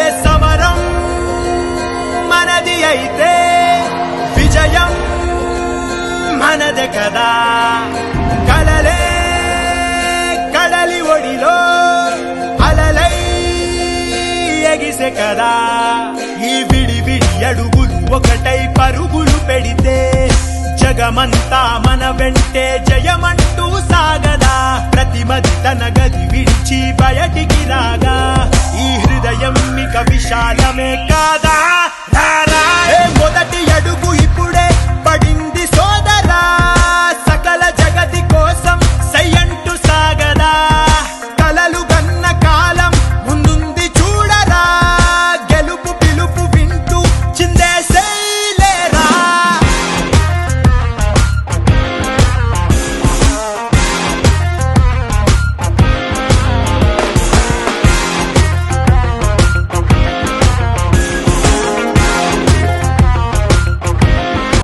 ఏ సమరం మనది అయితే విజయం మనదే కదా. కలలే కడలి ఒడిలో అలలై ఎగిసే కదా. ఈ విడి విడి అడుగులు ఒకటై పరుగులు పెడితే జగమంతా మన వెంటే జయమంటూ సాగదా. ప్రతిమది తన గది విడిచి బయటికి రాగా ఈ హృదయం ఇక విశాలమే కాదా.